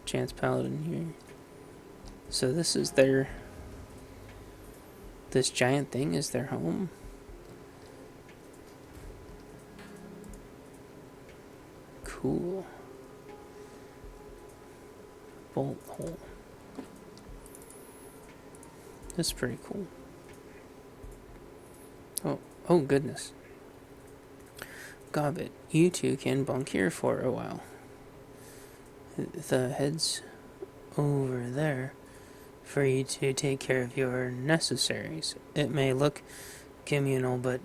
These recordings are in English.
Chance Paladin here. So this is their... This giant thing is their home? Cool. Bolt hole. That's pretty cool. Oh goodness. Gobbit, you two can bunk here for a while. The head's over there for you to take care of your necessaries. It may look communal, but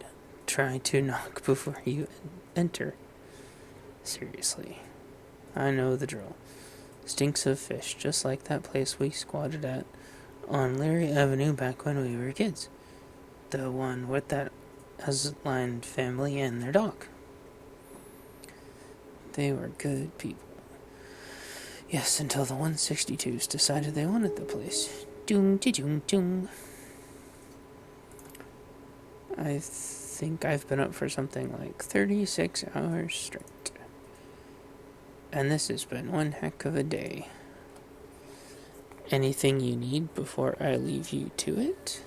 try to knock before you enter. Seriously. I know the drill. Stinks of fish, just like that place we squatted at on Leary Avenue back when we were kids. The one with that Asline family and their dog. They were good people. Yes, until the 162s decided they wanted the place. Doom. I think I've been up for something like 36 hours straight. And this has been one heck of a day. Anything you need before I leave you to it?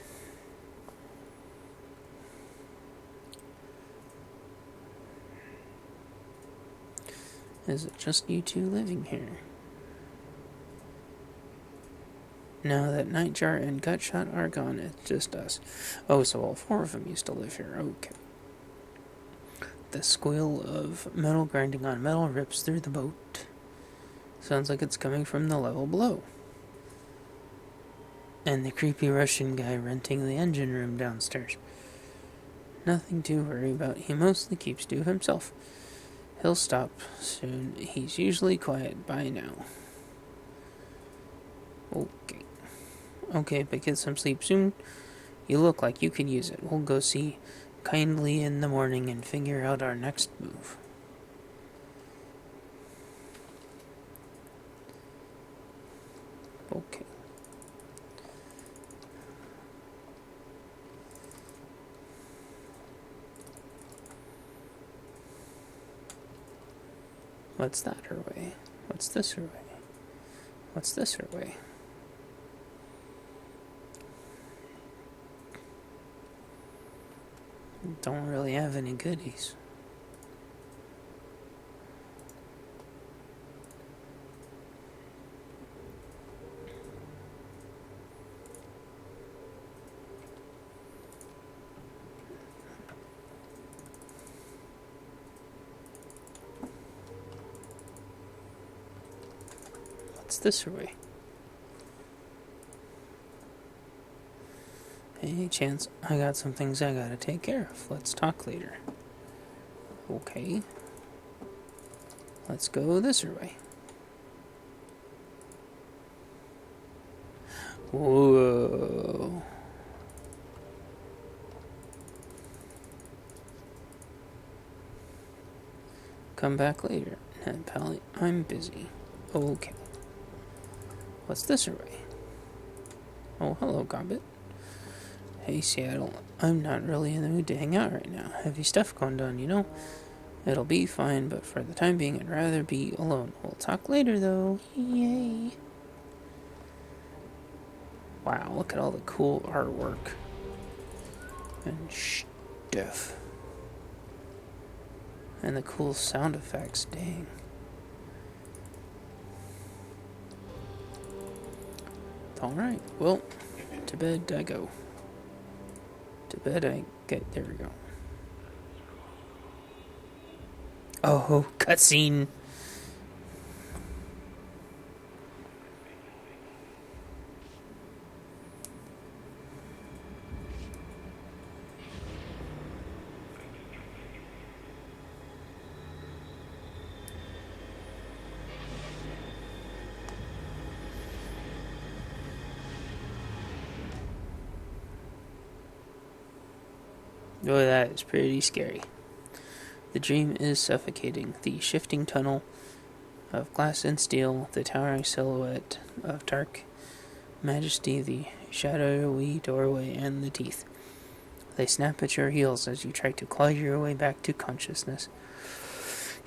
Is it just you two living here? Now that Nightjar and Gutshot are gone, it's just us. Oh, so all four of them used to live here. Okay. The squeal of metal grinding on metal rips through the boat. Sounds like it's coming from the level below. And the creepy Russian guy renting the engine room downstairs. Nothing to worry about. He mostly keeps to himself. He'll stop soon. He's usually quiet by now. Okay, but get some sleep soon. You look like you could use it. We'll go see Kindly in the morning and figure out our next move. Okay. What's that her way? What's this her way? What's this her way? Don't really have any goodies. What's this way? Hey, Chance, I got some things I gotta take care of. Let's talk later. Okay. Let's go this way. Whoa. Come back later. Ned Pally, I'm busy. Okay. What's this way? Oh, hello, Gobbit. Hey, Seattle, I'm not really in the mood to hang out right now. Heavy stuff going on, you know? It'll be fine, but for the time being, I'd rather be alone. We'll talk later, though. Yay. Wow, look at all the cool artwork. And stuff. And the cool sound effects, dang. Alright, well, to bed I go. To bed I get, there we go. Oh, cutscene. Oh, that is pretty scary. The dream is suffocating. The shifting tunnel of glass and steel, the towering silhouette of dark majesty, the shadowy doorway and the teeth. They snap at your heels as you try to claw your way back to consciousness.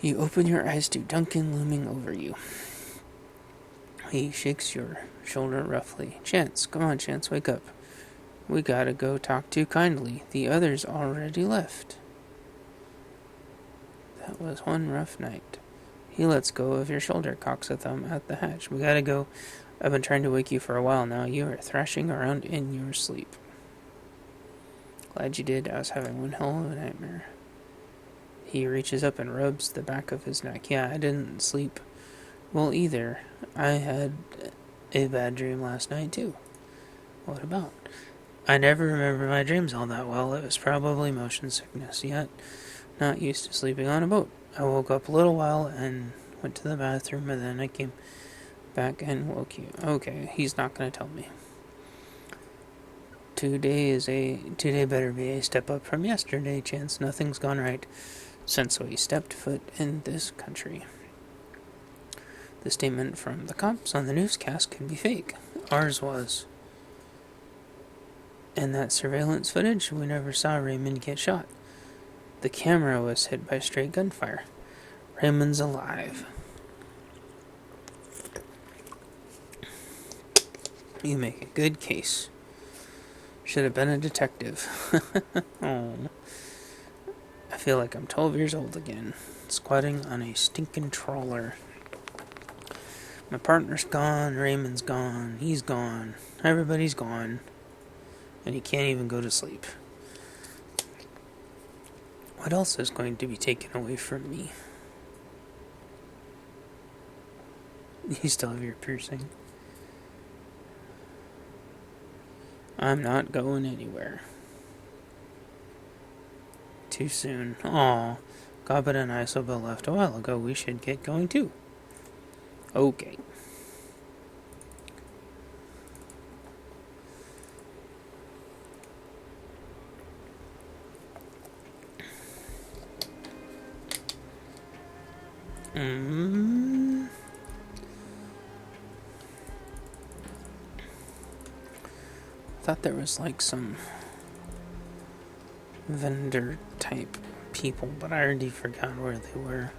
You open your eyes to Duncan looming over you. He shakes your shoulder roughly. Chance, come on, Chance, wake up. We gotta go talk to Kindly. The others already left. That was one rough night. He lets go of your shoulder, cocks a thumb at the hatch. We gotta go. I've been trying to wake you for a while now. You are thrashing around in your sleep. Glad you did. I was having one hell of a nightmare. He reaches up and rubs the back of his neck. Yeah, I didn't sleep well either. I had a bad dream last night too. What about? I never remember my dreams all that well. It was probably motion sickness, yet not used to sleeping on a boat. I woke up a little while and went to the bathroom, and then I came back and woke you. Okay, he's not going to tell me. Today better be a step up from yesterday, Chance. Nothing's gone right since we stepped foot in this country. The statement from the cops on the newscast could be fake. Ours was. In that surveillance footage, we never saw Raymond get shot. The camera was hit by stray gunfire. Raymond's alive. You make a good case. Should have been a detective. Oh. I feel like I'm 12 years old again, squatting on a stinking trawler. My partner's gone, Raymond's gone, he's gone, everybody's gone, and he can't even go to sleep. What else is going to be taken away from me? You still have your piercing. I'm not going anywhere. Too soon. Aw, Gobbet and Isobel left a while ago. We should get going too. Okay. I thought there was like some vendor type people, but I already forgot where they were.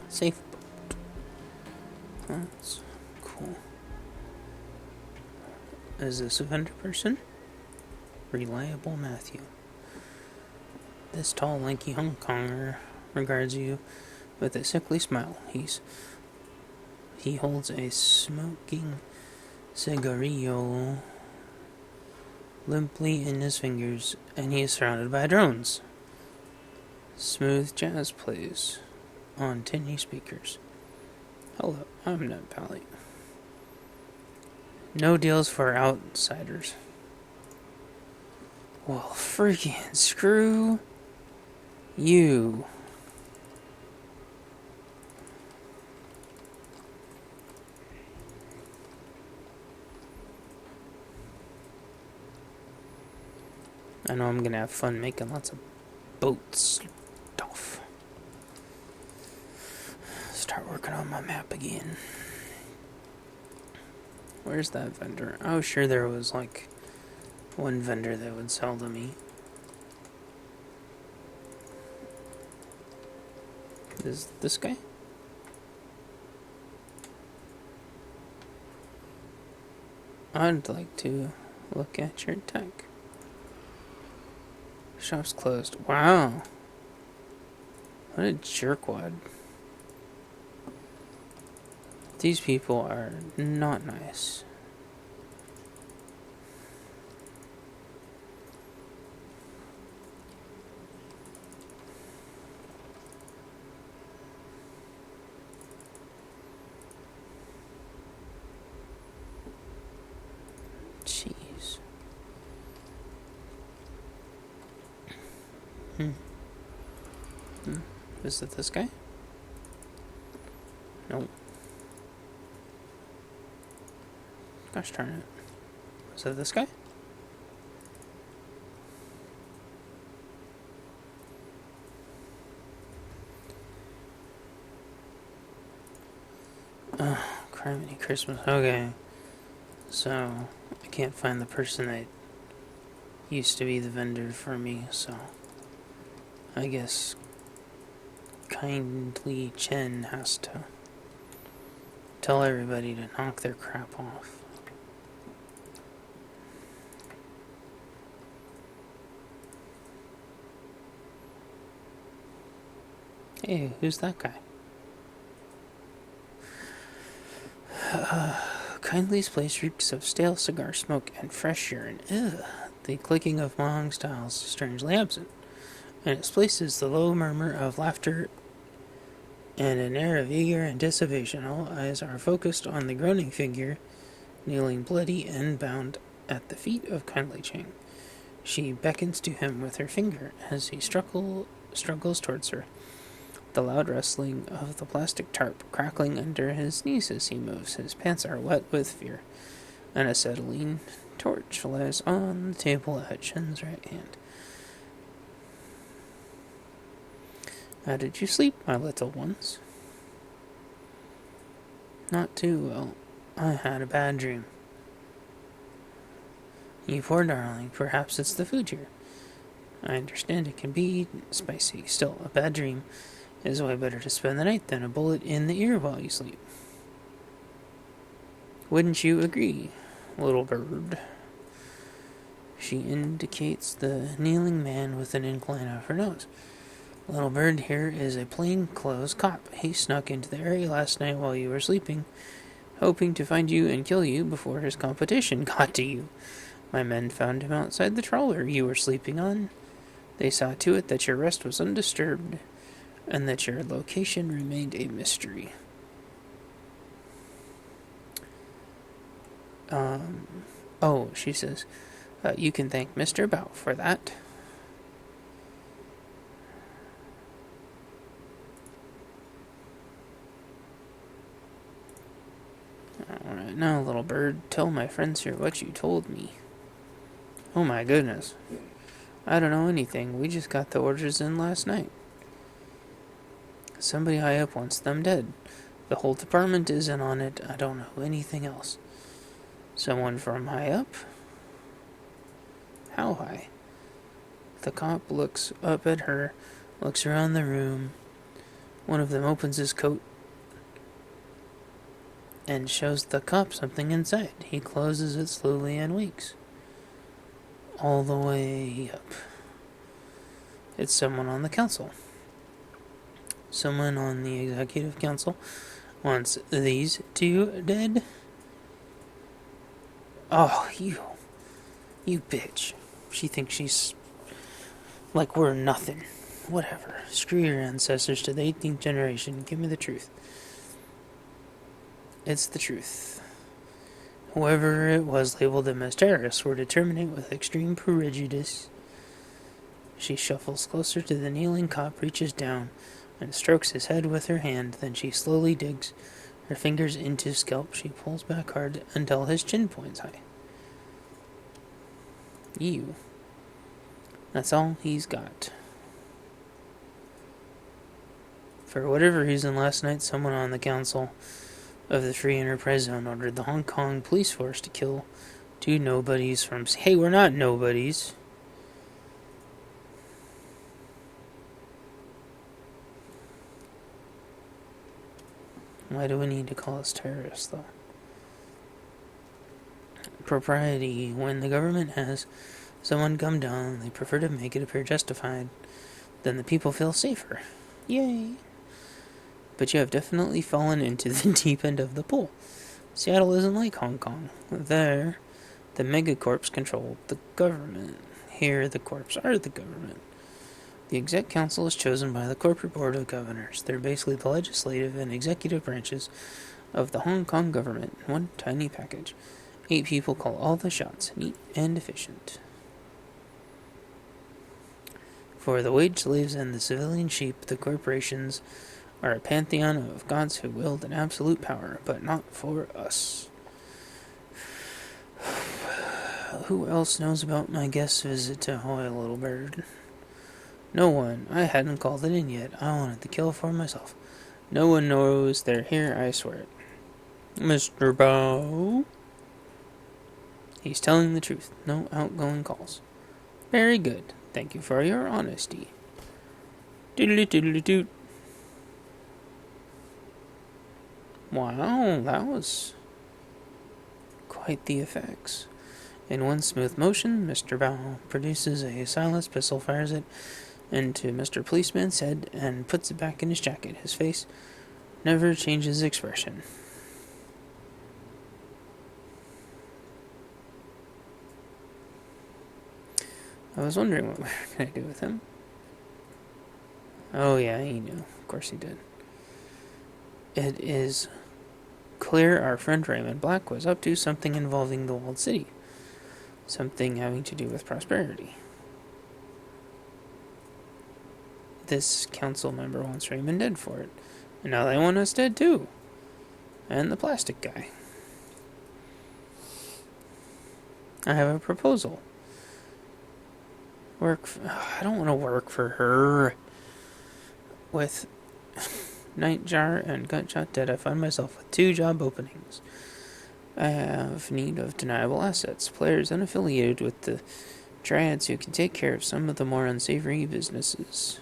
Safe boat. That's cool. Is this a vendor person? Reliable Matthew. This tall, lanky Hong Konger regards you with a sickly smile. He holds a smoking cigarillo limply in his fingers, and he is surrounded by drones. Smooth jazz plays on tinny speakers. Hello, I'm Ned Pally. No deals for outsiders. Well, freaking screw you. I know I'm gonna have fun making lots of boat stuff. Start working on my map again. Where's that vendor? Oh, sure, there was like one vendor that would sell to me. Is this guy? I'd like to look at your tech. Shop's closed. Wow. What a jerkwad. These people are not nice. Jeez. Is it this guy? Nope. Gosh darn it. Is it this guy? Criminy Christmas. Okay. So, I can't find the person that used to be the vendor for me, so I guess kindly Chen has to tell everybody to knock their crap off. Hey, who's that guy? Kindly's place reeks of stale cigar smoke and fresh urine. Ugh. The clicking of Mahong's tiles is strangely absent. In its place is the low murmur of laughter and an air of eager anticipation. All eyes are focused on the groaning figure, kneeling bloody and bound at the feet of Kindly Chang. She beckons to him with her finger as he struggles towards her. The loud rustling of the plastic tarp crackling under his knees as he moves. His pants are wet with fear. An acetylene torch lies on the table at Chen's right hand. How did you sleep, my little ones? Not too well. I had a bad dream. You poor darling, perhaps it's the food here. I understand it can be spicy. Still, a bad dream is way better to spend the night than a bullet in the ear while you sleep. Wouldn't you agree, little bird? She indicates the kneeling man with an incline of her nose. Little bird here is a plain-clothes cop. He snuck into the area last night while you were sleeping, hoping to find you and kill you before his competition got to you. My men found him outside the trawler you were sleeping on. They saw to it that your rest was undisturbed, and that your location remained a mystery. She says, you can thank Mr. Bao for that. Alright, now, little bird, tell my friends here what you told me. Oh my goodness. I don't know anything. We just got the orders in last night. Somebody high up wants them dead. The whole department is in on it. I don't know anything else. Someone from high up? How high? The cop looks up at her, looks around the room. One of them opens his coat and shows the cop something inside. He closes it slowly and winks. All the way up. It's someone on the council. Someone on the executive council wants these two dead. Oh, you bitch. She thinks she's like we're nothing. Whatever. Screw your ancestors to the 18th generation. Give me the truth. It's the truth. Whoever it was labeled them as terrorists were to terminate with extreme prejudice. She shuffles closer to the kneeling cop, reaches down, and strokes his head with her hand. Then she slowly digs her fingers into his scalp. She pulls back hard until his chin points high. You. That's all he's got. For whatever reason, last night someone on the council of the Free Enterprise Zone ordered the Hong Kong police force to kill two nobodies from... Hey, we're not nobodies. Why do we need to call us terrorists, though? Propriety. When the government has someone come down, they prefer to make it appear justified. Then the people feel safer. Yay. But you have definitely fallen into the deep end of the pool. Seattle isn't like Hong Kong. There, the megacorps control the government. Here, the corps are the government. The exec council is chosen by the corporate board of governors. They're basically the legislative and executive branches of the Hong Kong government in one tiny package. 8 people call all the shots, neat and efficient. For the wage slaves and the civilian sheep, the corporations are a pantheon of gods who wield an absolute power, but not for us. Who else knows about my guest visit to Hoy, little bird? No one. I hadn't called it in yet. I wanted the kill for myself. No one knows they're here, I swear it. Mr. Bow. He's telling the truth. No outgoing calls. Very good. Thank you for your honesty. Doodly doodly doot. Wow, that was quite the effects. In one smooth motion, Mr. Bow produces a silenced pistol, fires it into Mr. Policeman's head, and puts it back in his jacket. His face never changes expression. I was wondering what we were going to do with him. Oh yeah, he knew. Of course he did. It is clear our friend Raymond Black was up to something involving the walled city. Something having to do with prosperity. This council member wants Raymond dead for it. And now they want us dead too. And the plastic guy. I have a proposal. I don't want to work for her. With Nightjar and Gunshot dead, I find myself with 2 job openings. I have need of deniable assets, players unaffiliated with the Triads who can take care of some of the more unsavory businesses.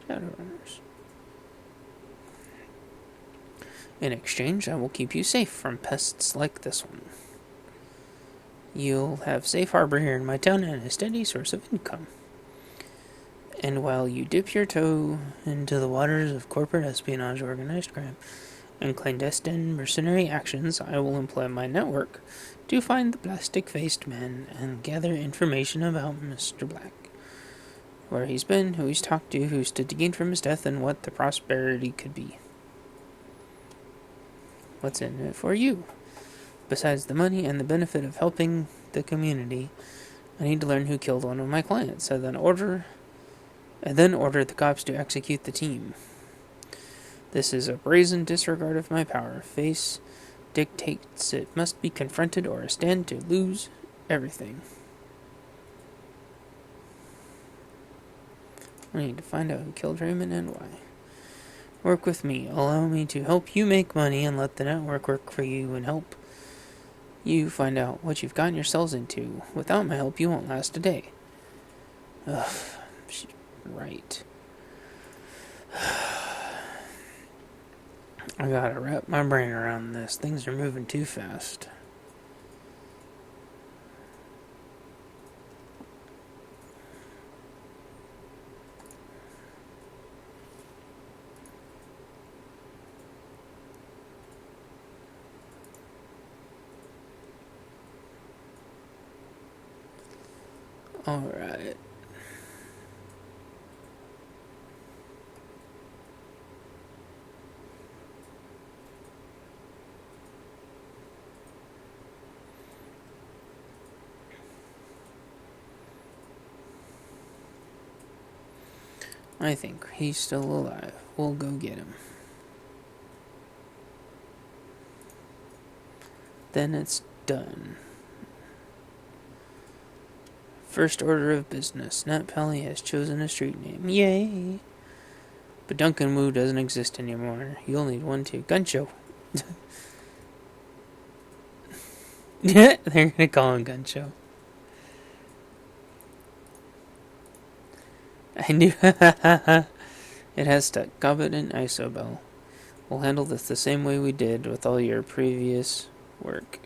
Shadowrunners. In exchange, I will keep you safe from pests like this one. You'll have safe harbor here in my town and a steady source of income. And while you dip your toe into the waters of corporate espionage, organized crime, and clandestine mercenary actions, I will employ my network to find the plastic-faced man and gather information about Mr. Black. Where he's been, who he's talked to, who stood to gain from his death, and what the prosperity could be. What's in it for you? Besides the money and the benefit of helping the community, I need to learn who killed one of my clients. I then order the cops to execute the team. This is a brazen disregard of my power. Face dictates it must be confronted or I stand to lose everything. I need to find out who killed Raymond and why. Work with me. Allow me to help you make money and let the network work for you and help you find out what you've gotten yourselves into. Without my help, you won't last a day. Ugh, she's right. I gotta wrap my brain around this. Things are moving too fast. Alright. I think he's still alive. We'll go get him. Then it's done. First order of business. Nat Pally has chosen a street name. Yay! But Duncan Wu doesn't exist anymore. You'll need one too. Gun show. They're gonna call him Gun Show. I knew. It has stuck. Gobbet and Isobel. We'll handle this the same way we did with all your previous work.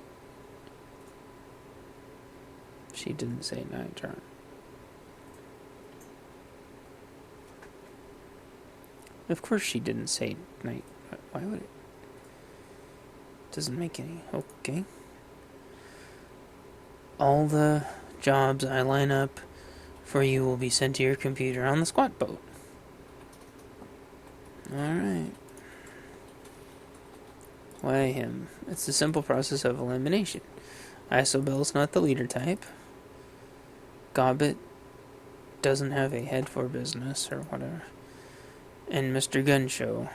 She didn't say Nitron. Of course she didn't say night. Why would it? Doesn't make any. Okay. All the jobs I line up for you will be sent to your computer on the squat boat. Alright. Why him? It's a simple process of elimination. Isobel's not the leader type. Gobbet doesn't have a head for business or whatever. And Mr. Gunshow.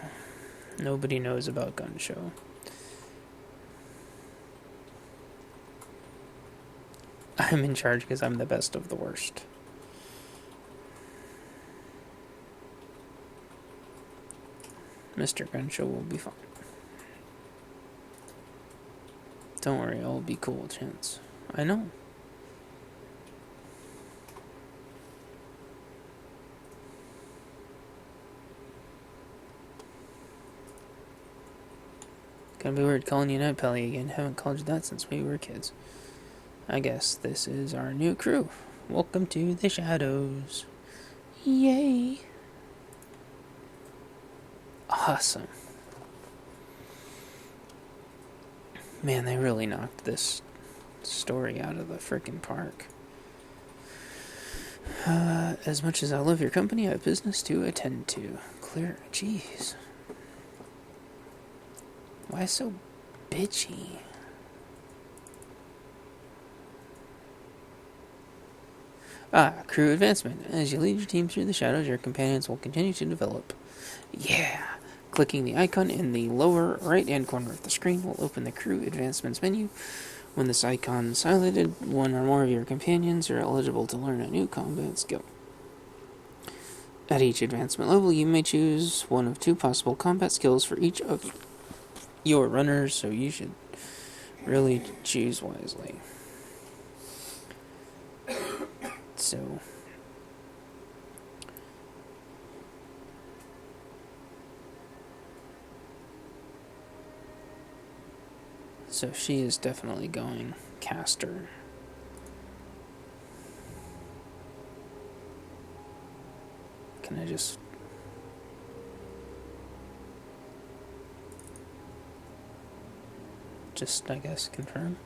Nobody knows about Gunshow. I'm in charge because I'm the best of the worst. Mr. Crenshaw will be fine. Don't worry, I'll be cool, Chance. I know. Gonna be weird calling you Night Pally again. Haven't called you that since we were kids. I guess this is our new crew. Welcome to the Shadows. Yay! Awesome. Man, they really knocked this story out of the frickin' park. As much as I love your company, I have business to attend to. Clear. Jeez. Why so bitchy? Crew advancement. As you lead your team through the shadows, your companions will continue to develop. Yeah! Clicking the icon in the lower right-hand corner of the screen will open the crew advancements menu. When this icon is highlighted, one or more of your companions are eligible to learn a new combat skill. At each advancement level, you may choose one of two possible combat skills for each of your runners, so you should really choose wisely. So she is definitely going caster. Can I just... I guess, confirm?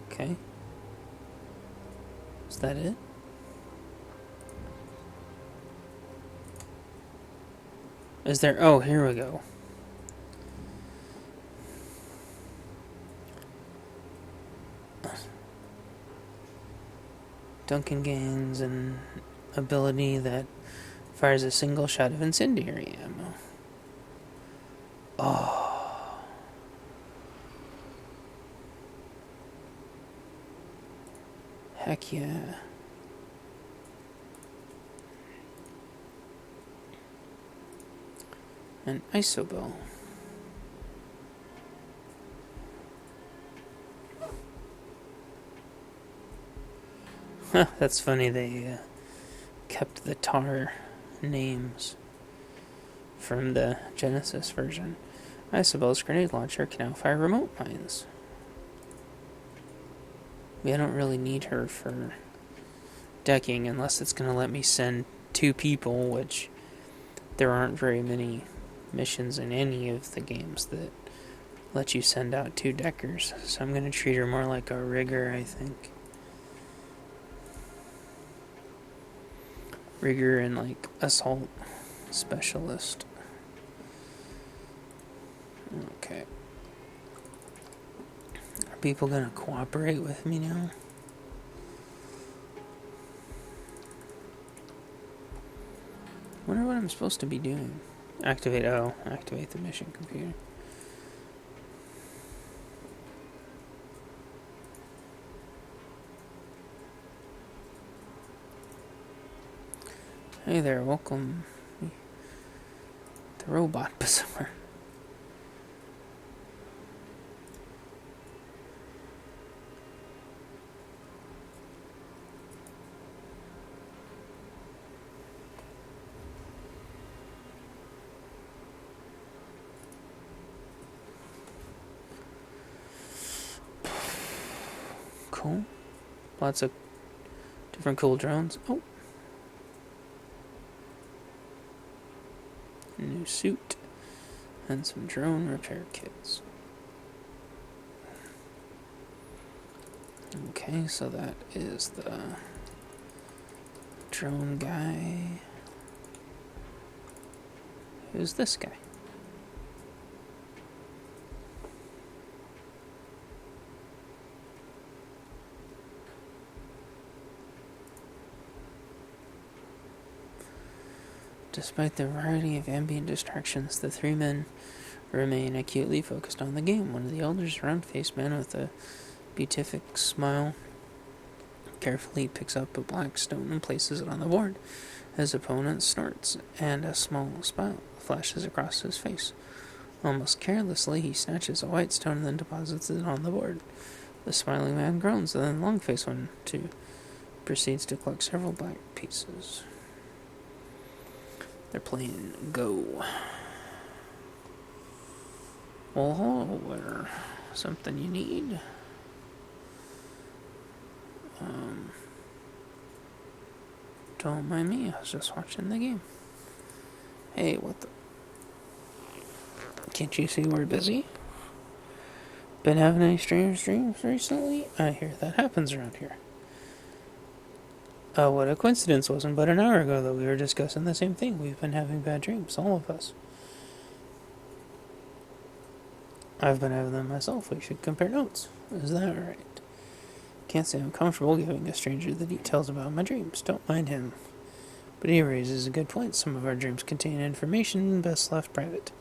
Okay. Is that it? Is there... Oh, here we go. Duncan gains an ability that fires a single shot of incendiary ammo. Oh. Heck yeah. An isobel. Huh, that's funny, they kept the tar names from the Genesis version. Isobel's grenade launcher can now fire remote mines. I don't really need her for decking unless it's going to let me send 2 people, which there aren't very many missions in any of the games that let you send out 2 deckers. So I'm going to treat her more like a rigger, I think. Rigger and like assault specialist. Okay. Are people gonna cooperate with me now? Wonder what I'm supposed to be doing. Activate the mission computer. Hey there, welcome. The robot bazaar. Cool. Lots of different cool drones. Oh. New suit. And some drone repair kits. Okay, so that is the drone guy. Who's this guy? Despite the variety of ambient distractions, the 3 men remain acutely focused on the game. One of the elders, a round-faced man with a beatific smile, carefully picks up a black stone and places it on the board. His opponent snorts, and a small smile flashes across his face. Almost carelessly, he snatches a white stone and then deposits it on the board. The smiling man groans, and then Longface one too proceeds to collect several black pieces. They're playing Go. Well, hello there. Something you need? Don't mind me, I was just watching the game. Hey, what the... Can't you see we're busy? Been having any strange dreams recently? I hear that happens around here. What a coincidence. Wasn't but an hour ago that we were discussing the same thing. We've been having bad dreams, all of us. I've been having them myself. We should compare notes. Is that right? Can't say I'm comfortable giving a stranger the details about my dreams. Don't mind him. But he raises a good point. Some of our dreams contain information best left private,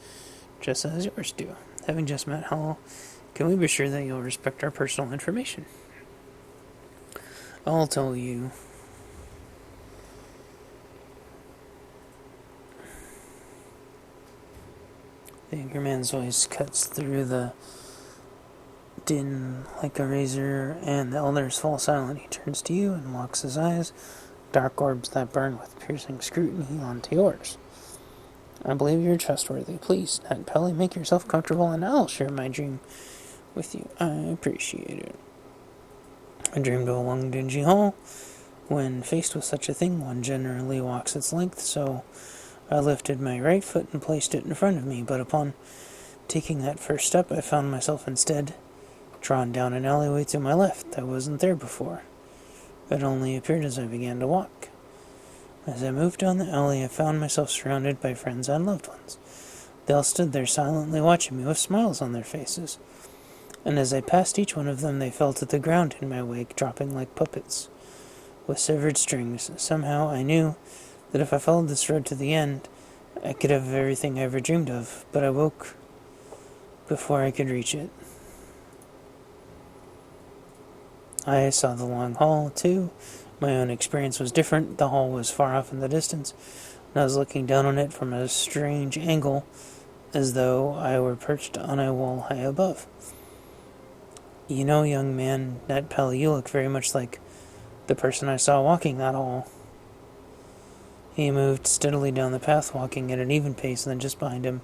just as yours do. Having just met, how can we be sure that you'll respect our personal information? I'll tell you. The younger man's voice cuts through the din like a razor, and the elders fall silent. He turns to you and locks his eyes, dark orbs that burn with piercing scrutiny onto yours. I believe you're trustworthy. Please, Nat Pelly, make yourself comfortable, and I'll share my dream with you. I appreciate it. I dreamed of a long, dingy hall. When faced with such a thing, one generally walks its length, so I lifted my right foot and placed it in front of me, but upon taking that first step, I found myself instead drawn down an alleyway to my left. I wasn't there before. It only appeared as I began to walk. As I moved down the alley, I found myself surrounded by friends and loved ones. They all stood there silently watching me with smiles on their faces, and as I passed each one of them, they fell to the ground in my wake, dropping like puppets with severed strings. Somehow I knew that if I followed this road to the end, I could have everything I ever dreamed of, but I woke before I could reach it. I saw the long hall, too. My own experience was different. The hall was far off in the distance, and I was looking down on it from a strange angle, as though I were perched on a wall high above. You know, young man, Nat Pelly, you look very much like the person I saw walking that hall. He moved steadily down the path, walking at an even pace, and then just behind him,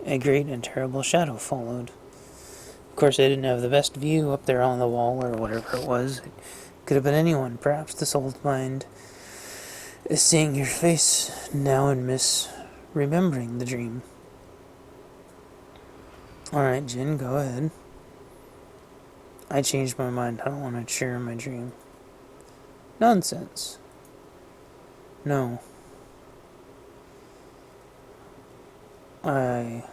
a great and terrible shadow followed. Of course, I didn't have the best view up there on the wall, or whatever it was. It could have been anyone. Perhaps this old mind is seeing your face now and misremembering the dream. Alright, Jin, go ahead. I changed my mind. I don't want to share my dream. Nonsense. No. I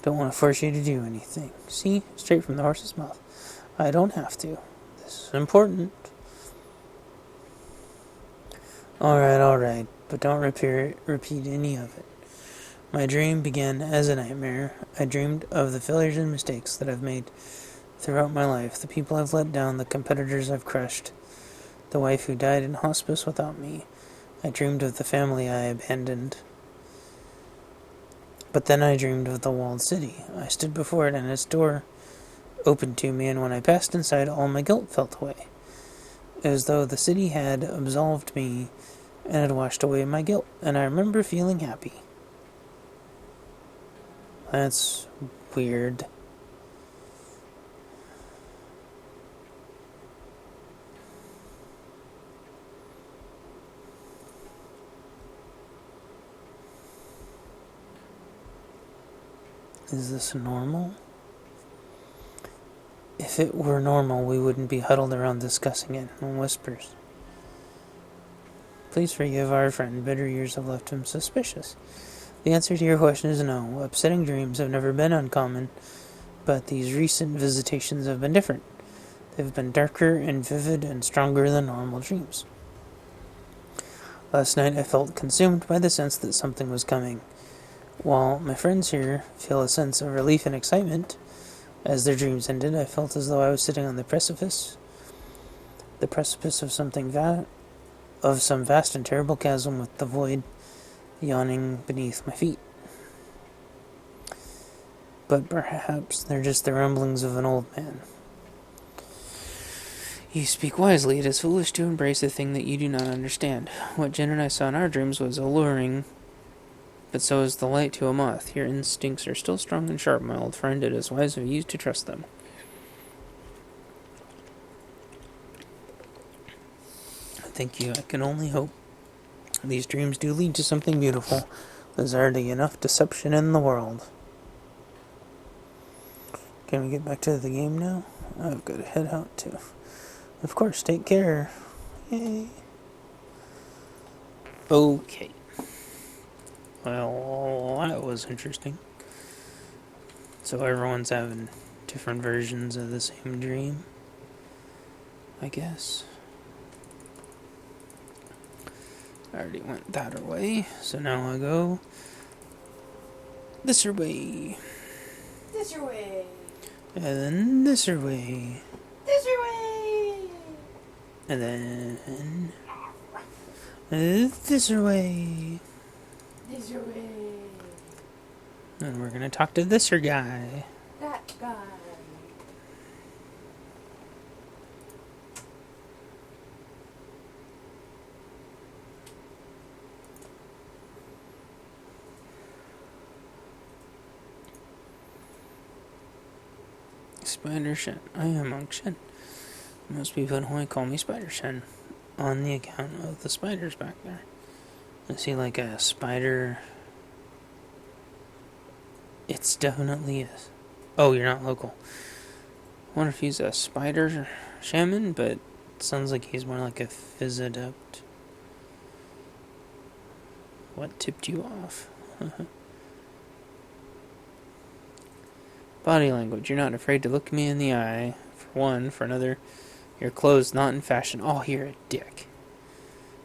don't want to force you to do anything. See? Straight from the horse's mouth. I don't have to. This is important. Alright, but don't repeat any of it. My dream began as a nightmare. I dreamed of the failures and mistakes that I've made throughout my life, the people I've let down, the competitors I've crushed, the wife who died in hospice without me. I dreamed of the family I abandoned. But then I dreamed of the walled city. I stood before it, and its door opened to me, and when I passed inside, all my guilt felt away. It was as though the city had absolved me and had washed away my guilt, and I remember feeling happy. That's weird. Is this normal? If it were normal, we wouldn't be huddled around discussing it in whispers. Please forgive our friend. Bitter years have left him suspicious. The answer to your question is no. Upsetting dreams have never been uncommon, but these recent visitations have been different. They've been darker and vivid and stronger than normal dreams. Last night I felt consumed by the sense that something was coming. While my friends here feel a sense of relief and excitement as their dreams ended, I felt as though I was sitting on the precipice the precipice of some vast and terrible chasm with the void yawning beneath my feet. But perhaps they're just the rumblings of an old man. You speak wisely. It is foolish to embrace a thing that you do not understand. What Jen and I saw in our dreams was alluring, but so is the light to a moth. Your instincts are still strong and sharp, my old friend. It is wise of you to trust them. Thank you. I can only hope these dreams do lead to something beautiful. There's already enough deception in the world. Can we get back to the game now? I've got to head out too. Of course, take care. Yay. Okay. Well, that was interesting. So everyone's having different versions of the same dream, I guess. I already went that way, so now I go this way. This your way. And then this way. This your way. And then this way. This your way. And we're gonna talk to this guy. That guy. Spider Shen. I am Monk Shen. Most people in Hawaii call me Spider Shen on the account of the spiders back there. I see like a spider. It's definitely is. Oh, you're not local. I wonder if he's a spider shaman, but it sounds like he's more like a phys-adept. What tipped you off? Body language. You're not afraid to look me in the eye. For one. For another, your clothes not in fashion. Oh, you're a dick.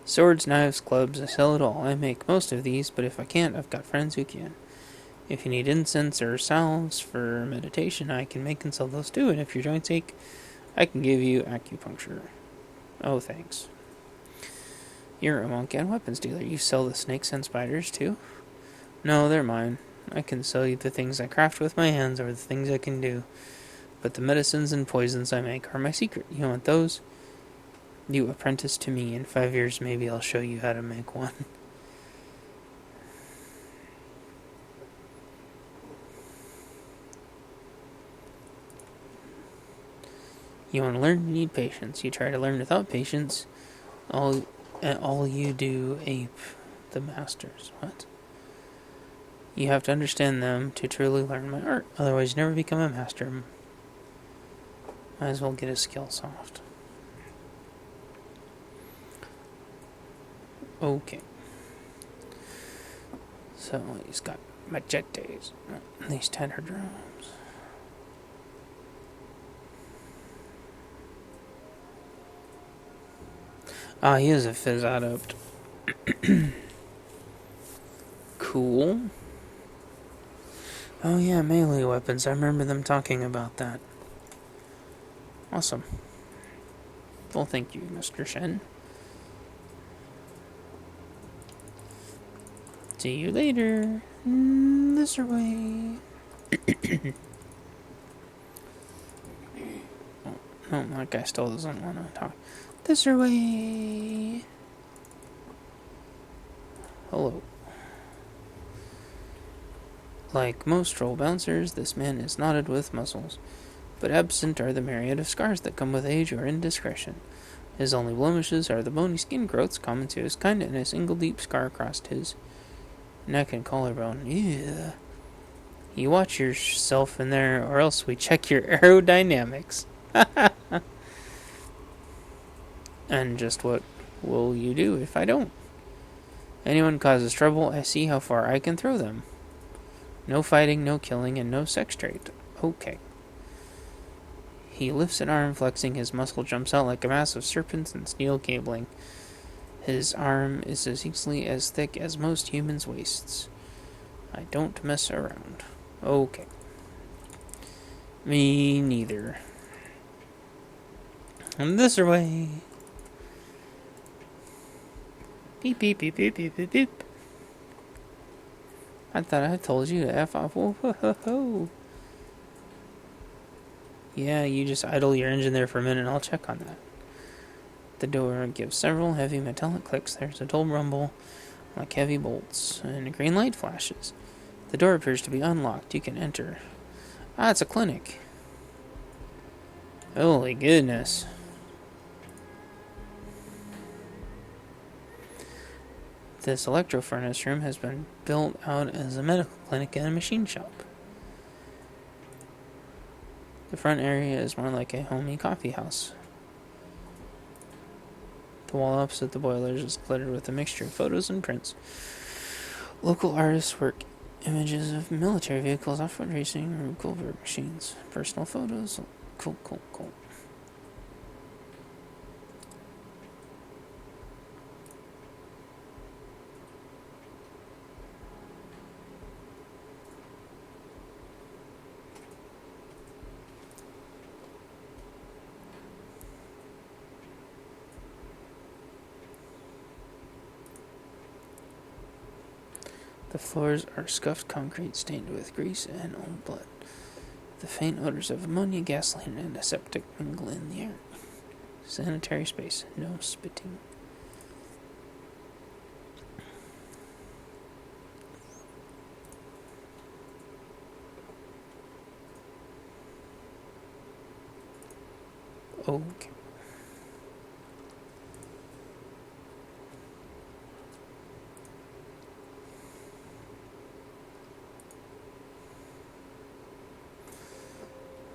Swords, knives, clubs, I sell it all. I make most of these, but if I can't, I've got friends who can. If you need incense or salves for meditation, I can make and sell those too. And if your joints ache, I can give you acupuncture. Oh, thanks. You're a monk and weapons dealer. You sell the snakes and spiders too? No, they're mine. I can sell you the things I craft with my hands or the things I can do. But the medicines and poisons I make are my secret. You want those? You apprentice to me. In 5 years, maybe I'll show you how to make one. You want to learn? You need patience. You try to learn without patience, all you do ape the masters. What? You have to understand them to truly learn my art. Otherwise, you never become a master. Might as well get a skill soft. Okay. So he's got machetes. These tenor drums. Ah, he is a phys adept. Cool. Oh yeah, melee weapons. I remember them talking about that. Awesome. Well, thank you, Mr. Shen. See you later. This way. Oh, that guy still doesn't want to talk. This way. Hello. Like most troll bouncers, this man is knotted with muscles, but absent are the myriad of scars that come with age or indiscretion. His only blemishes are the bony skin growths common to his kind and a single deep scar across his neck and collarbone. Ew. You watch yourself in there, or else we check your aerodynamics. And just what will you do if I don't? Anyone causes trouble, I see how far I can throw them. No fighting, no killing, and no sex trait. Okay. He lifts an arm, flexing his muscle jumps out like a mass of serpents and steel cabling. His arm is as easily as thick as most humans' waists. I don't mess around. Okay. Me neither. And this way. Beep, beep, beep, beep, beep, beep, beep. I thought I told you to F off. Whoa, ho, ho, ho. Yeah, you just idle your engine there for a minute and I'll check on that. The door gives several heavy metallic clicks. There's a dull rumble like heavy bolts, and a green light flashes. The door appears to be unlocked. You can enter. Ah, it's a clinic. Holy goodness. This electro furnace room has been built out as a medical clinic and a machine shop. The front area is more like a homey coffee house. The wall opposite the boilers is cluttered with a mixture of photos and prints. Local artists work images of military vehicles, off-road racing, Rube Goldberg machines, personal photos. Cool. The floors are scuffed concrete stained with grease and old blood. The faint odors of ammonia, gasoline, and aseptic mingle in the air. Sanitary space, no spitting. Okay.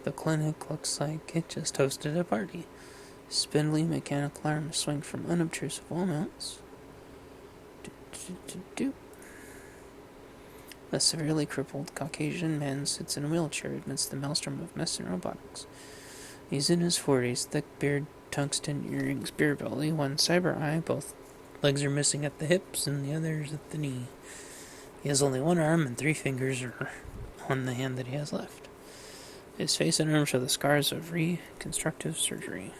The clinic looks like it just hosted a party. Spindly mechanical arms swing from unobtrusive wall mounts. A severely crippled Caucasian man sits in a wheelchair amidst the maelstrom of mess and robotics. He's in his 40s, thick beard, tungsten earrings, beer belly, one cyber eye, both legs are missing at the hips and the others at the knee. He has only one arm and 3 fingers are on the hand that he has left. His face and arms show the scars of reconstructive surgery.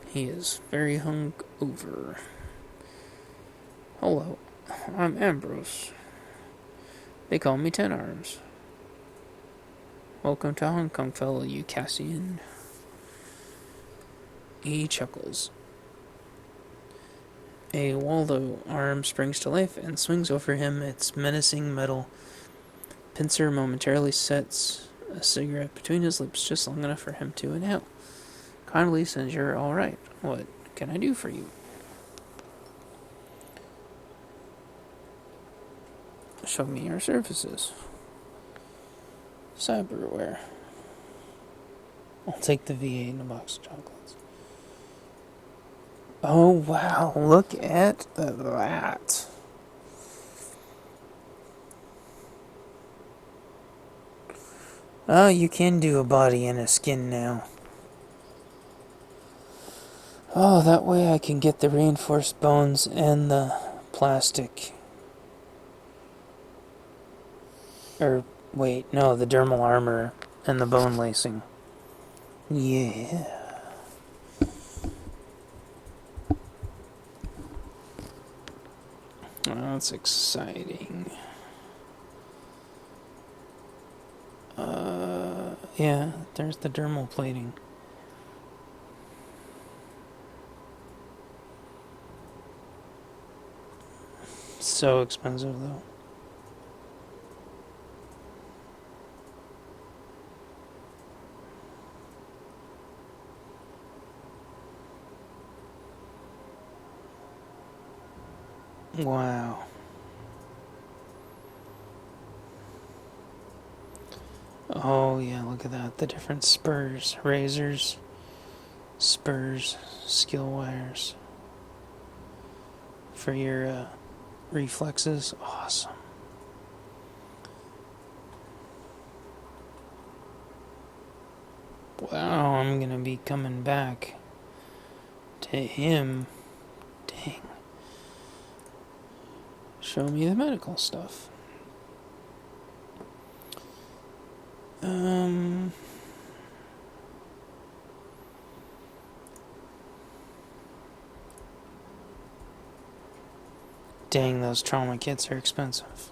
He is very hung over. Hello, I'm Ambrose. They call me Ten Arms. Welcome to Hong Kong, fellow you Cassian. He chuckles. A Waldo arm springs to life and swings over him, its menacing metal pincer momentarily sets a cigarette between his lips just long enough for him to inhale. Kindly says you're alright. What can I do for you? Show me your services. Cyberware. I'll take the V8 and a box of chocolates. Oh wow, look at that. Oh, you can do a body and a skin now. Oh, that way I can get the reinforced bones and the plastic. Wait, no, the dermal armor and the bone lacing. Yeah. Oh, that's exciting. Yeah, there's the dermal plating. So expensive, though. Wow. Oh, yeah, look at that. The different spurs, razors, spurs, skill wires for your reflexes. Awesome. Wow, I'm gonna be coming back to him. Dang. Show me the medical stuff. Dang, those trauma kits are expensive.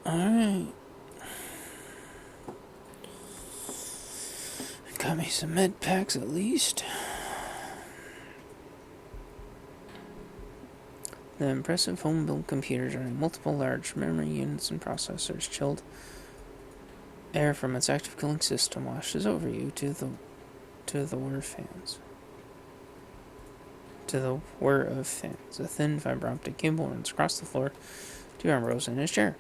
Alright. Got me some med packs at least. The impressive home-built computers running multiple large memory units and processors. Chilled air from its active cooling system washes over you to the whir fans. To the whir of fans. A thin fiber optic cable runs across the floor to arm rows in his chair.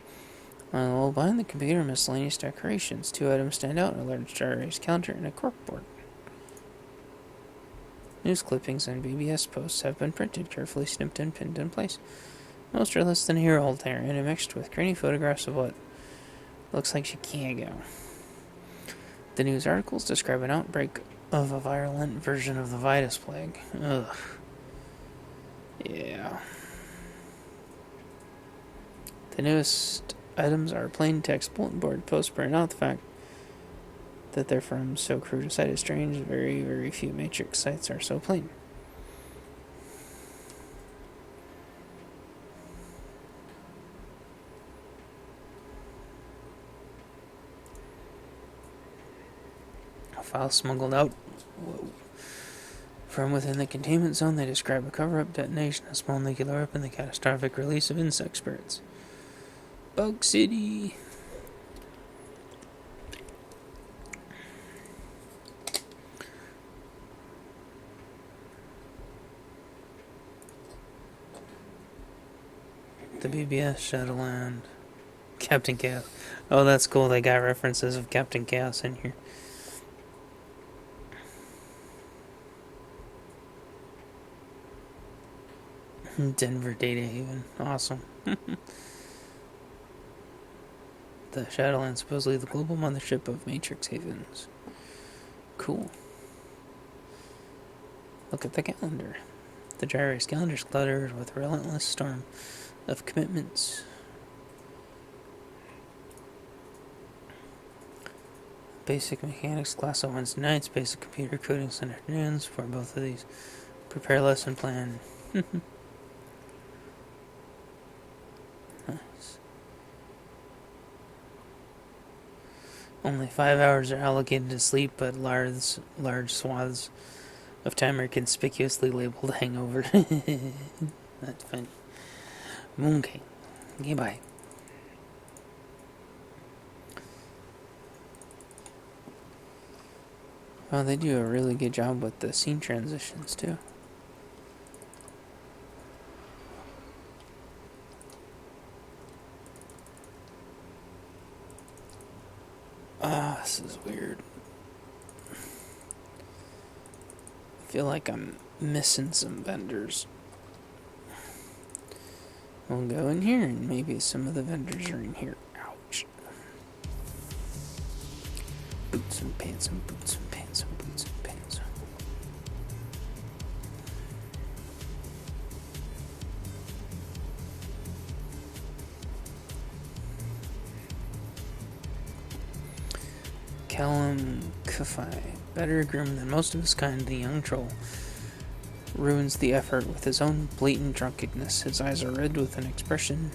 On the wall behind the computer, miscellaneous decorations. 2 items stand out: a large dry erase calendar and a corkboard. News clippings and BBS posts have been printed, carefully snipped and pinned in place. Most are less than a year old there, intermixed with grainy photographs of what looks like Chicago. The news articles describe an outbreak of a virulent version of the Vitus plague. Ugh. Yeah. The newest items are plain text bulletin board posts bearing out the fact that they're from so crude a site is strange. Very, very few Matrix sites are so plain. A file smuggled out. Whoa. From within the containment zone, they describe a cover-up detonation, a small nuclear weapon, the catastrophic release of insect spirits. Bug City. The BBS, Shadowrun, Captain Chaos. Oh, that's cool. They got references of Captain Chaos in here. Denver Data Haven. Awesome. The Shadowland, supposedly the global mothership of Matrix Havens. Cool. Look at the calendar. The dry erase calendar's cluttered with a relentless storm of commitments. Basic mechanics class on Wednesday nights, basic computer coding Sunday afternoons for both of these. Prepare lesson plan. Nice. Only 5 hours are allocated to sleep, but large swaths of time are conspicuously labeled hangover. That's funny. Okay. Okay, bye. Well, they do a really good job with the scene transitions, too. This is weird. I feel like I'm missing some vendors. We'll go in here and maybe some of the vendors are in here. Ouch. Boots and pants and boots and pants and boots and pants. Callum Kufai, better groomed than most of his kind, the young troll ruins the effort with his own blatant drunkenness. His eyes are red with an expression,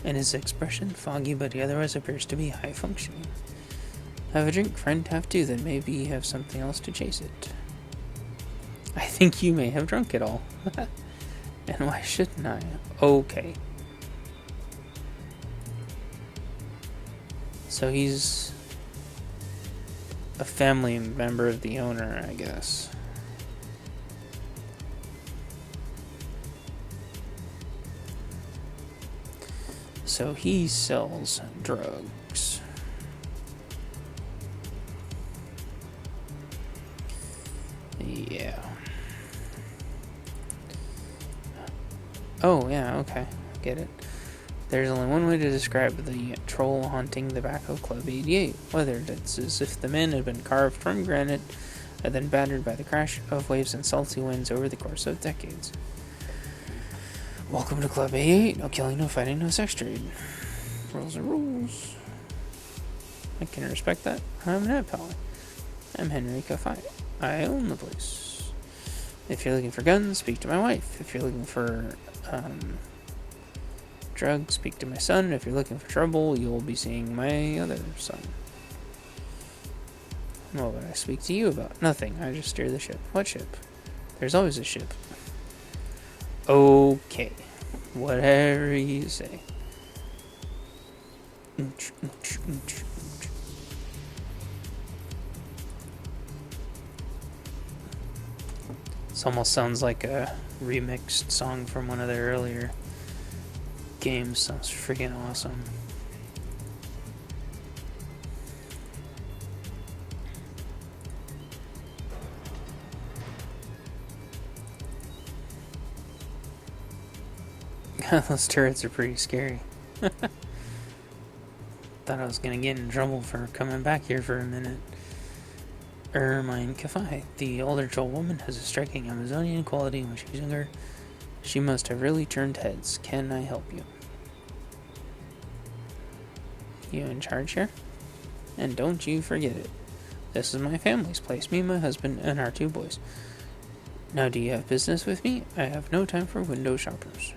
and his expression foggy, but he otherwise appears to be high functioning. Have a drink, friend, have two, then maybe you have something else to chase it. I think you may have drunk it all. And why shouldn't I? Okay. So he's a family member of the owner, I guess. So he sells drugs. Yeah. Oh, yeah, okay. Get it. There's only one way to describe the troll haunting the back of Club 88. Whether it's as if the man had been carved from granite and then battered by the crash of waves and salty winds over the course of decades. Welcome to Club A8. No killing, no fighting, no sex trade. Rules are rules. I can respect that. I'm Ned Pally. I'm Henry pt5. I own the place. If you're looking for guns, speak to my wife. If you're looking for drugs, speak to my son. If you're looking for trouble, you'll be seeing my other son. What would I speak to you about? Nothing. I just steer the ship. What ship? There's always a ship. Okay. Whatever you say. This almost sounds like a remixed song from one of their earlier games. Sounds freaking awesome. Those turrets are pretty scary. Thought I was gonna get in trouble for coming back here for a minute. Ermine Kafai. The older troll woman has a striking Amazonian quality when she's younger. She must have really turned heads. Can I help you? You in charge here? And don't you forget it. This is my family's place. Me, my husband, and our 2 boys. Now, do you have business with me? I have no time for window shoppers.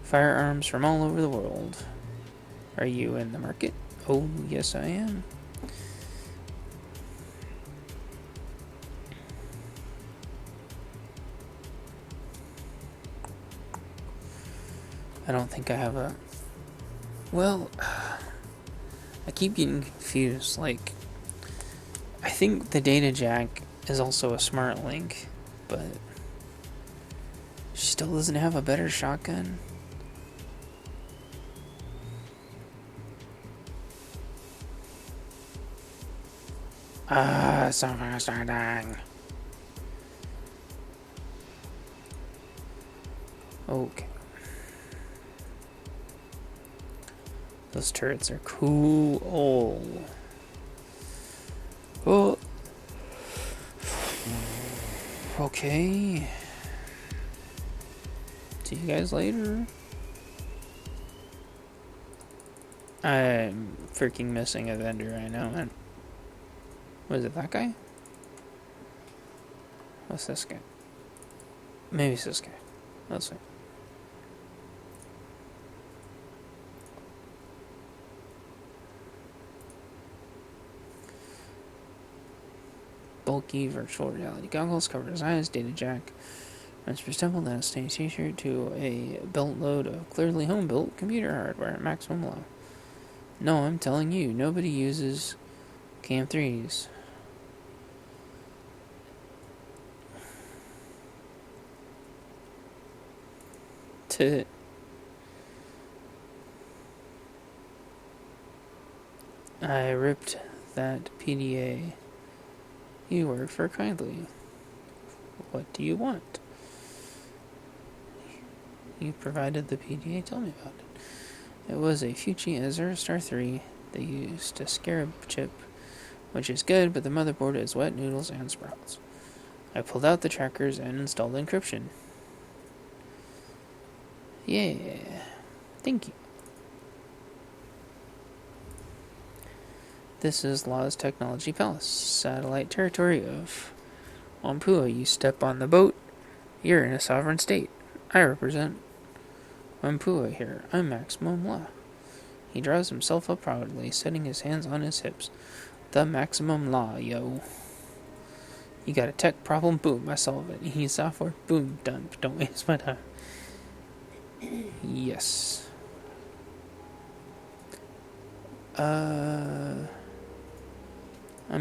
Firearms from all over the world. Are you in the market? Oh, yes, I am. I don't think I have a... Well, I keep getting confused. Like, I think the data jack is also a smart link, but she still doesn't have a better shotgun. So frustrating. Okay. Those turrets are cool. Oh. Okay. See you guys later. I'm freaking missing a vendor, I know, man. Was it that guy? What's this guy? Maybe it's this guy. Let's see. Bulky virtual reality goggles covered his eyes, data jack. Mr. Temple then a stained t-shirt to a belt load of clearly home-built computer hardware at maximum low. No, I'm telling you, nobody uses Cam 3s. I ripped that PDA you work for kindly. What do you want? You provided the PDA, tell me about it. It was a Fuji Azure Star 3. They used a Scarab chip, which is good, but the motherboard is wet noodles and sprouts. I pulled out the trackers and installed encryption. Yeah, thank you. This is Law's Technology Palace, satellite territory of Wampua. You step on the boat, you're in a sovereign state. I represent Wampua here. I'm Maximum Law. He draws himself up proudly, setting his hands on his hips. The Maximum Law, yo. You got a tech problem? Boom, I solve it. You need software? Boom, done. Don't waste my time. Yes. I'm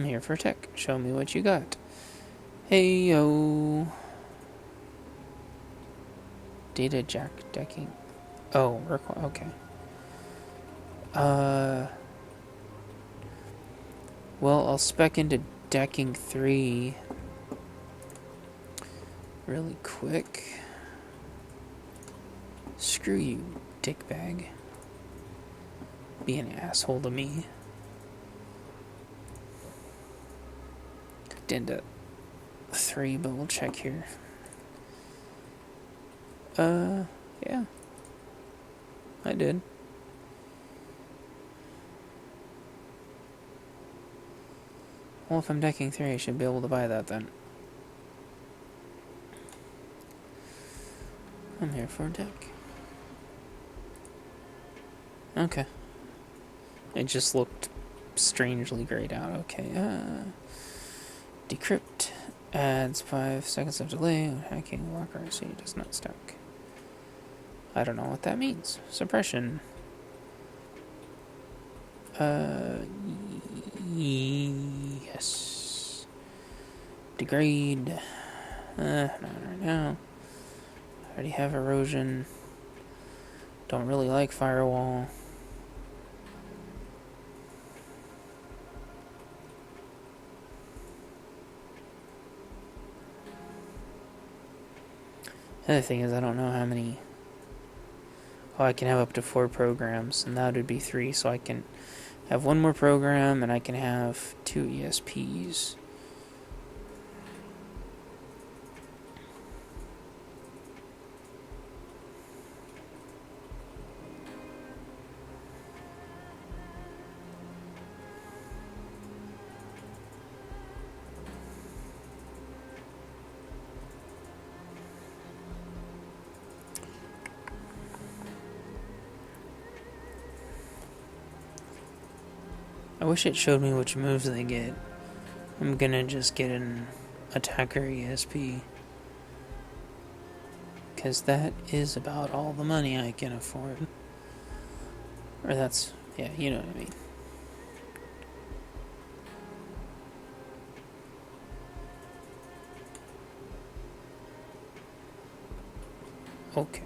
here for tech. Show me what you got. Hey, yo. Data jack decking. Oh, okay. Well, I'll spec into decking 3 really quick. Screw you, dickbag. Be an asshole to me. Into 3, but we'll check here. Yeah. I did. Well, if I'm decking 3, I should be able to buy that then. I'm here for a deck. Okay. It just looked strangely grayed out. Okay, decrypt. Adds 5 seconds of delay when hacking locker so it does not stack. I don't know what that means. Suppression. Yes. Degrade. Not right now. I already have erosion. Don't really like firewall. The other thing is I don't know how many... Oh, I can have up to 4 programs, and that would be 3, so I can have 1 more program, and I can have 2 ESPs. I wish it showed me which moves they get. I'm gonna just get an attacker ESP. Because that is about all the money I can afford. Or that's, yeah, you know what I mean. Okay.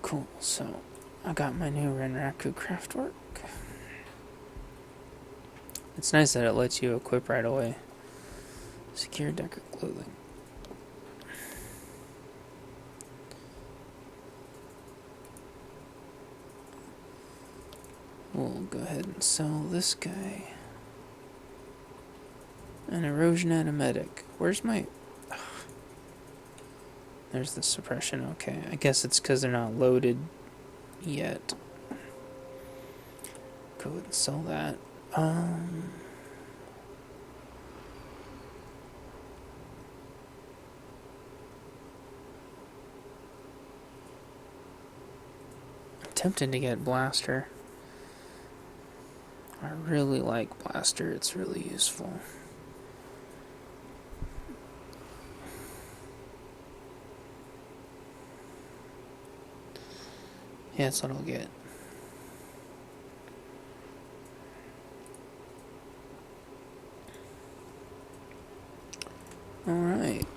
Cool, so I got my new Renraku Craftwork. It's nice that it lets you equip right away. Secure Decker clothing. We'll go ahead and sell this guy. An erosion and a medic. Where's my... There's the suppression, okay. I guess it's because they're not loaded yet. Go ahead and sell that. I'm tempted to get Blaster. I really like Blaster, it's really useful. Yeah, that's what I'll get. Alright.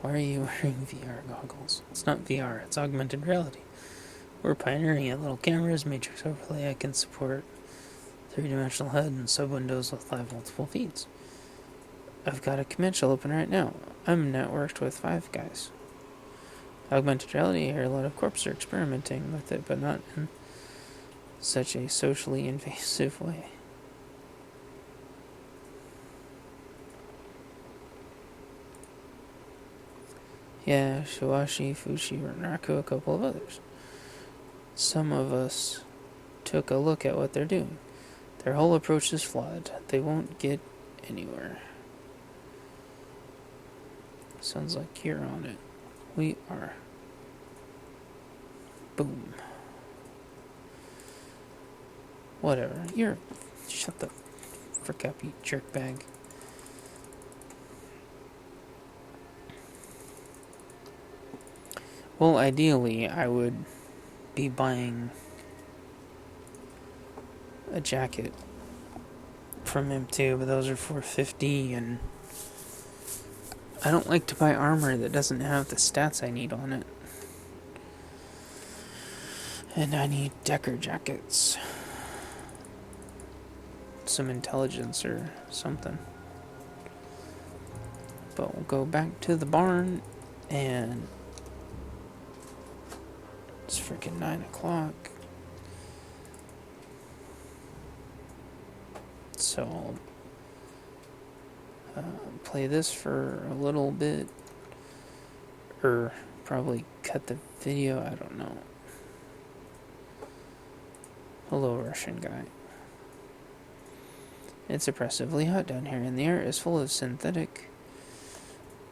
Why are you wearing VR goggles? It's not VR, it's augmented reality. We're pioneering it. Little cameras, matrix overlay. I can support 3-dimensional HUD and sub-windows with live multiple feeds. I've got a command shell open right now. I'm networked with 5 guys. Augmented reality, I hear a lot of corps are experimenting with it, but not in such a socially invasive way. Yeah, Shiwashi, Fushi, Renraku, a couple of others. Some of us took a look at what they're doing. Their whole approach is flawed. They won't get anywhere. Sounds like you're on it. We are. Boom. Whatever. You're... Shut the frick up, you jerkbag. Well, ideally, I would be buying a jacket from him too, but those are $450, and I don't like to buy armor that doesn't have the stats I need on it. And I need Decker jackets. Some intelligence or something. But we'll go back to the barn, and it's freaking 9 o'clock. So I'll play this for a little bit, or probably cut the video, I don't know. Hello, Russian guy. It's oppressively hot down here, and the air is full of synthetic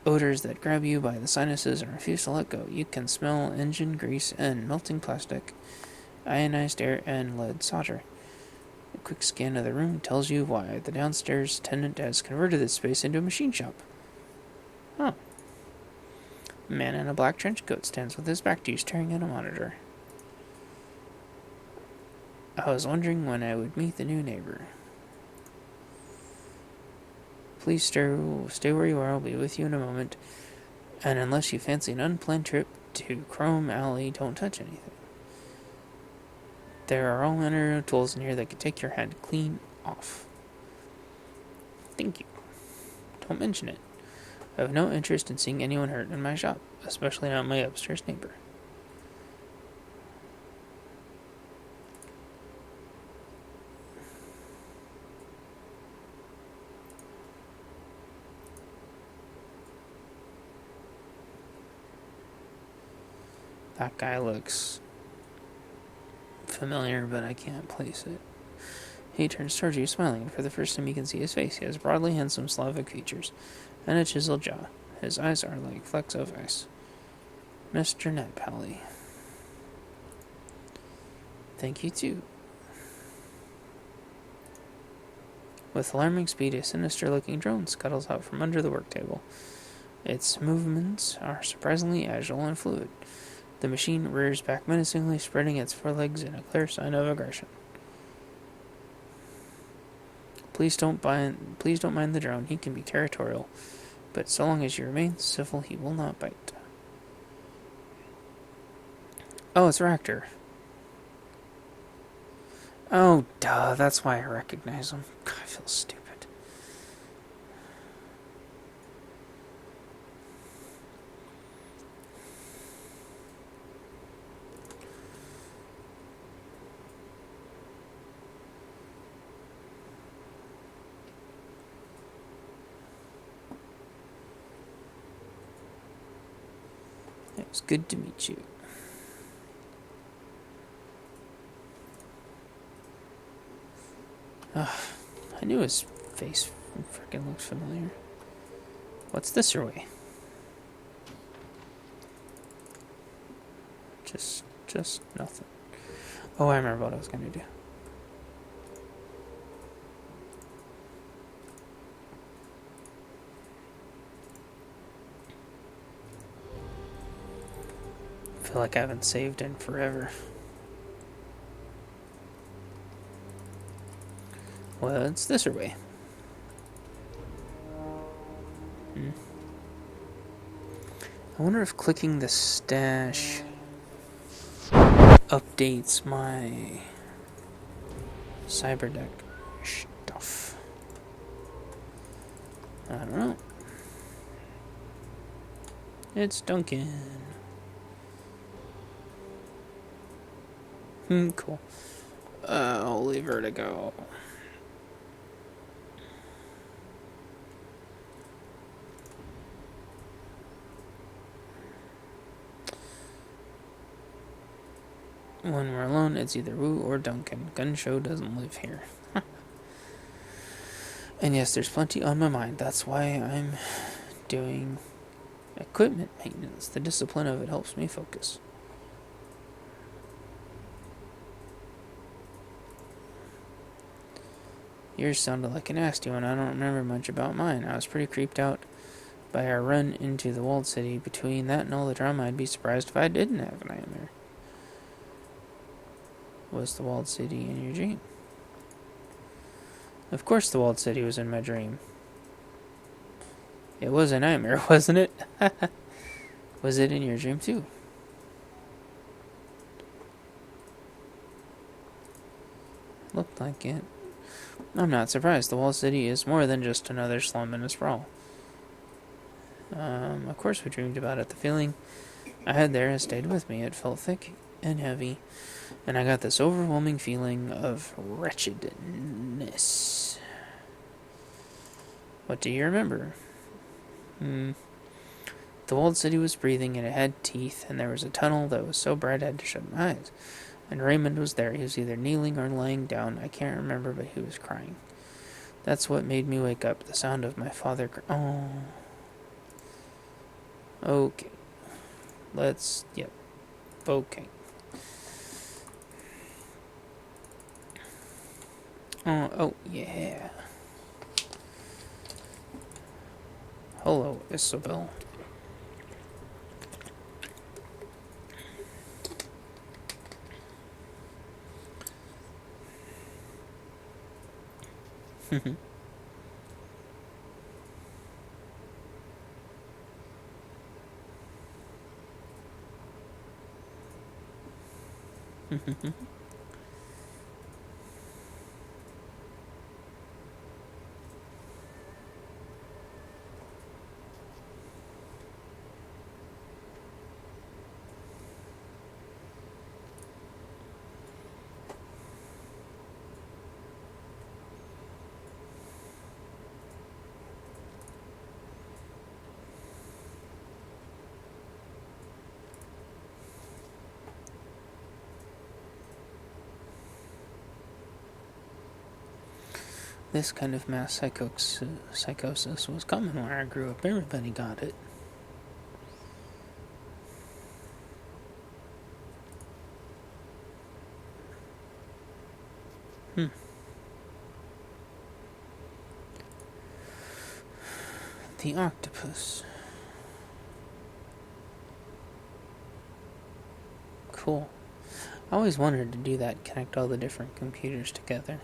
odors that grab you by the sinuses and refuse to let go. You can smell engine grease and melting plastic, ionized air, and lead solder. A quick scan of the room tells you why. The downstairs tenant has converted this space into a machine shop. Huh. A man in a black trench coat stands with his back to you, staring at a monitor. I was wondering when I would meet the new neighbor. Please stay where you are. I'll be with you in a moment. And unless you fancy an unplanned trip to Chrome Alley, don't touch anything. There are all manner of tools in here that can take your hand clean off. Thank you. Don't mention it. I have no interest in seeing anyone hurt in my shop, especially not my upstairs neighbor. That guy looks familiar, but I can't place it. He turns towards you, smiling, and for the first time you can see his face. He has broadly handsome Slavic features and a chiseled jaw. His eyes are like flecks of ice. Mr. Netpally. Thank you, too. With alarming speed, a sinister-looking drone scuttles out from under the work table. Its movements are surprisingly agile and fluid. The machine rears back menacingly, spreading its forelegs in a clear sign of aggression. Please don't mind the drone. He can be territorial, but so long as you remain civil, he will not bite. Oh, it's Raptor. Oh, duh. That's why I recognize him. God, I feel stupid. It was good to meet you. I knew his face freaking looked familiar. What's this your way? Just nothing. Oh, I remember what I was gonna do. I feel like I haven't saved in forever. Well, it's this way. I wonder if clicking the stash updates my cyberdeck stuff. I don't know. It's Duncan. Cool. I'll leave her to go. When we're alone, it's either Wu or Duncan. Gun Show doesn't live here. And yes, there's plenty on my mind. That's why I'm doing equipment maintenance. The discipline of it helps me focus. Yours sounded like a nasty one. I don't remember much about mine. I was pretty creeped out by our run into the walled city. Between that and all the drama, I'd be surprised if I didn't have a nightmare. Was the walled city in your dream? Of course the walled city was in my dream. It was a nightmare, wasn't it? Was it in your dream too? Looked like it. I'm not surprised. The walled city is more than just another slum in a sprawl. Of course we dreamed about it. The feeling I had there has stayed with me. It felt thick and heavy, and I got this overwhelming feeling of wretchedness. What do you remember? The walled city was breathing, and it had teeth, and there was a tunnel that was so bright I had to shut my eyes. And Raymond was there. He was either kneeling or lying down. I can't remember, but he was crying. That's what made me wake up. The sound of my father. Oh. Okay. Yep. Okay. Oh, yeah. Hello, Isabel. This kind of mass psychosis was common where I grew up. Everybody got it. The octopus. Cool. I always wanted to do that, connect all the different computers together.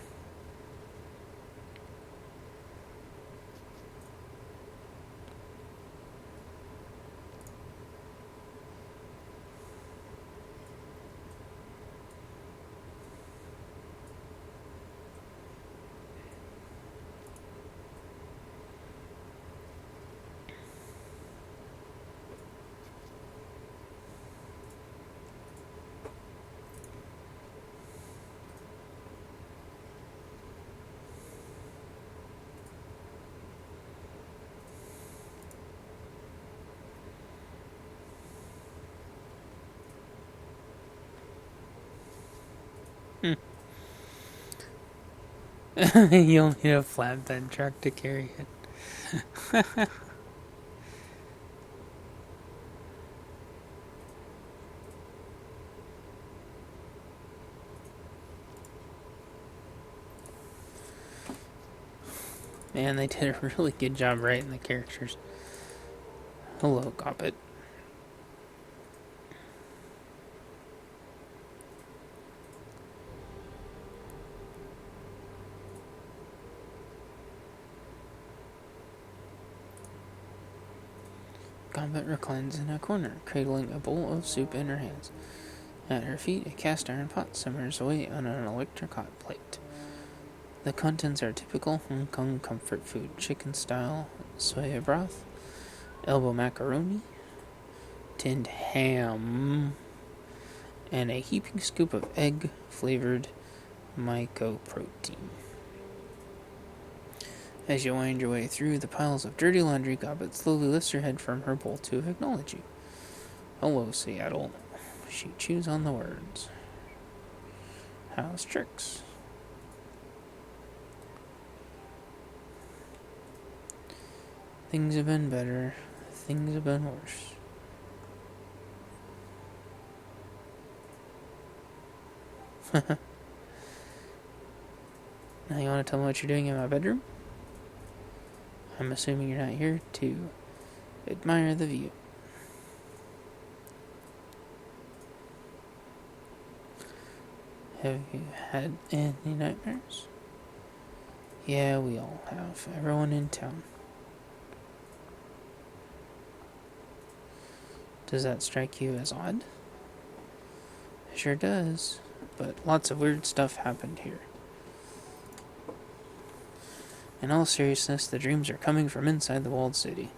You'll need a flatbed truck to carry it. Man, they did a really good job writing the characters. Hello, Gobbit. Gobbit reclines in a corner, cradling a bowl of soup in her hands. At her feet, a cast iron pot simmers away on an electric hot plate. The contents are typical Hong Kong comfort food: chicken style soya broth, elbow macaroni, tinned ham, and a heaping scoop of egg flavored mycoprotein. As you wind your way through the piles of dirty laundry, Gobbet slowly lifts her head from her bowl to acknowledge you. Hello, Seattle. She chews on the words. How's tricks? Things have been better. Things have been worse. Now you want to tell me what you're doing in my bedroom? I'm assuming you're not here to admire the view. Have you had any nightmares? Yeah, we all have. Everyone in town. Does that strike you as odd? It sure does. But lots of weird stuff happened here. In all seriousness, the dreams are coming from inside the walled city.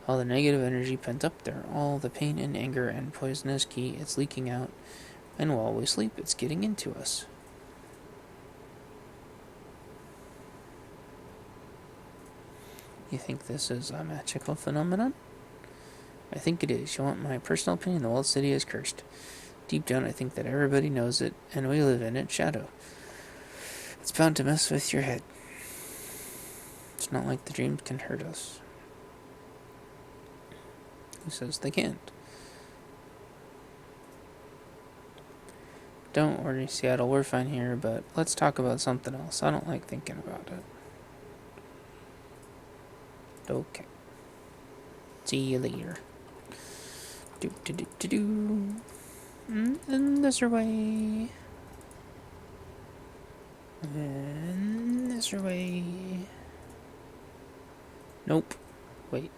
All the negative energy pent up there, all the pain and anger and poisonous ki, it's leaking out. And while we sleep, it's getting into us. You think this is a magical phenomenon? I think it is. You want my personal opinion? The walled city is cursed. Deep down, I think that everybody knows it, and we live in its shadow. It's bound to mess with your head. It's not like the dreams can hurt us. Who says they can't? Don't worry, Seattle, we're fine here, but let's talk about something else. I don't like thinking about it. Okay. See you later. Do. And this way. And this way. Nope. Wait.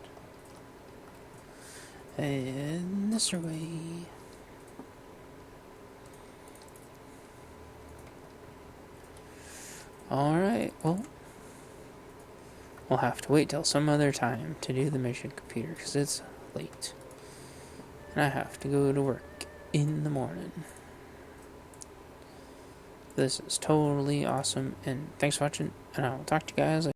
And this way. Alright, well, we'll have to wait till some other time to do the mission computer because it's late. And I have to go to work in the morning. This is totally awesome, and thanks for watching, and I will talk to you guys later.